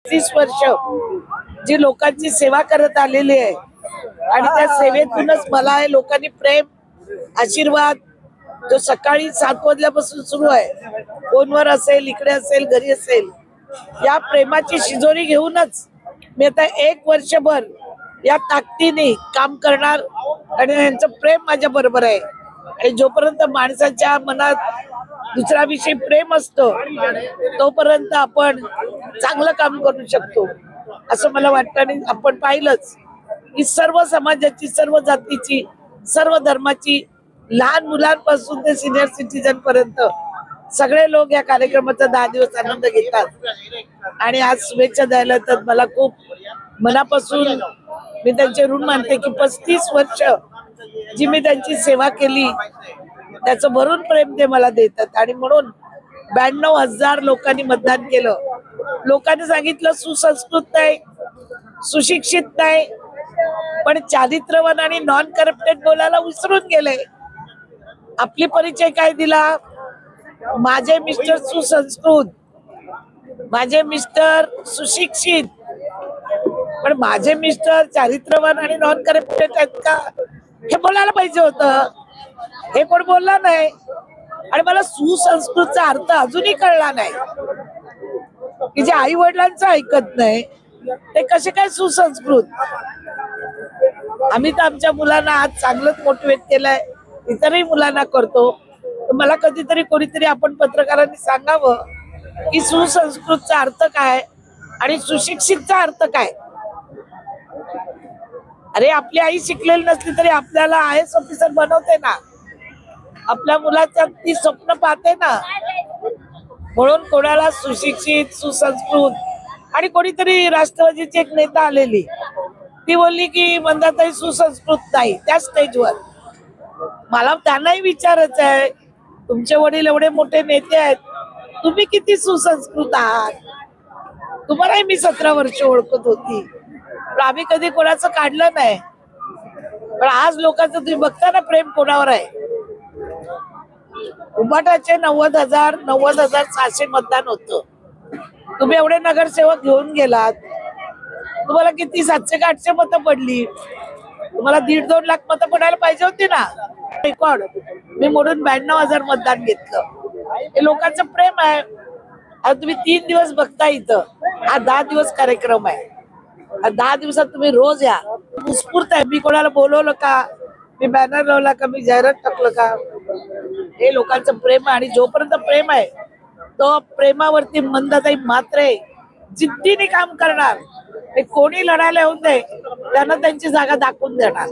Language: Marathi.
35 वर्ष जी लोकांची सेवा करत आलेली आहे आणि त्या सेवेतूनच मला हे लोकांनी प्रेम, आशीर्वाद जो सकाळी 7 वाजल्यापासून सुरू आहे, फोनवर असेल, इकडे असेल, घरी असेल, या प्रेमाची शिजोरी घेऊनच मी आता 1 वर्षभर या ताकदीने काम करणार आणि यांचं प्रेम माझ्या बरोबर आहे. आणि जोपर्यंत माणसाच्या मनात दुसऱ्याविषयी प्रेम असतं तोपर्यंत आपण चांगलं काम करू शकतो असं मला वाटतं. आणि आपण पाहिलंच की सर्व समाजाची, सर्व जातीची, सर्व धर्माची, लहान मुलांपासून ते सिनियर सिटीजन पर्यंत सगळे लोक या कार्यक्रमाचा 10 दिवस आनंद घेतात. आणि आज शुभेच्छा द्यायला तर मला खूप मनापासून मी त्यांचे ऋण मानते की 35 वर्ष जी मी त्यांची सेवा केली त्याचं भरून प्रेम ते मला देतात. आणि म्हणून 92,000 लोकांनी मतदान केलं. लोकांनी सांगितलं सुसंस्कृत नाही, सुशिक्षित नाही, पण चारित्र्यवान आणि नॉन करप्टेड बोलायला विसरून गेले. आपली परिचय काय दिला? माझे मिस्टर सुसंस्कृत, माझे मिस्टर सुशिक्षित, पण माझे मिस्टर चारित्र्यवान आणि नॉन करप्टेड आहेत का हे बोलायला पाहिजे होतं. हे कोण बोलला नाही. आणि मला सुसंस्कृतचा अर्थ अजूनही कळला नाही की जे आई वडिलांचं ऐकत नाही ते कसे काय सुसंस्कृत. आम्ही तर आमच्या मुलांना आज चांगलंच मोटिवेट केलंय, इतरही मुलांना करतो. तर मला कधीतरी कोणीतरी आपण पत्रकारांनी सांगावं की सुसंस्कृतचा अर्थ काय आणि सुशिक्षितचा अर्थ काय. अरे आपली आई शिकलेली नसली तरी आपल्याला IAS ऑफिसर बनवते ना, आपल्या मुलाच्या ती स्वप्न पाहते ना. म्हणून कोणाला सुशिक्षित, सुसंस्कृत. आणि कोणीतरी राष्ट्रवादीची एक नेता आलेली ती बोलली की मंदाताई सुसंस्कृत नाही त्या स्टेजवर. मला त्यांनाही विचारायचं आहे, तुमचे वडील एवढे मोठे नेते आहेत, तुम्ही किती सुसंस्कृत आहात? तुम्हालाही मी 17 वर्ष ओळखत होती, पण आम्ही कधी कोणाचं काढलं नाही. पण आज लोकांचं तुम्ही बघता ना प्रेम कोणावर आहे. उबाटाचे 90,600 मतदान होतं. तुम्ही एवढे नगरसेवक घेऊन गेलात, तुम्हाला किती 700 का 800 मतं पडली. तुम्हाला 1.5-2 लाख मतं पडायला पाहिजे होती ना. रेकॉर्ड मी मोडून 92,000 मतदान घेतलं. हे लोकांचं प्रेम आहे. आता तुम्ही 3 दिवस बघता इथं, हा 10 दिवस कार्यक्रम आहे. 10 दिवसात तुम्ही रोज या. उत्स्फूर्त आहे. मी कोणाला बोलवलं का, मी बॅनर लावला का, मी जाहिरात टाकलं का, हे लोकांचं प्रेम आहे. आणि जोपर्यंत प्रेम आहे तो प्रेमावरती मंदाताई मात्र जिद्दीने काम करणार. ते कोणी लढायला येऊन दे, त्यांना त्यांची जागा दाखवून देणार.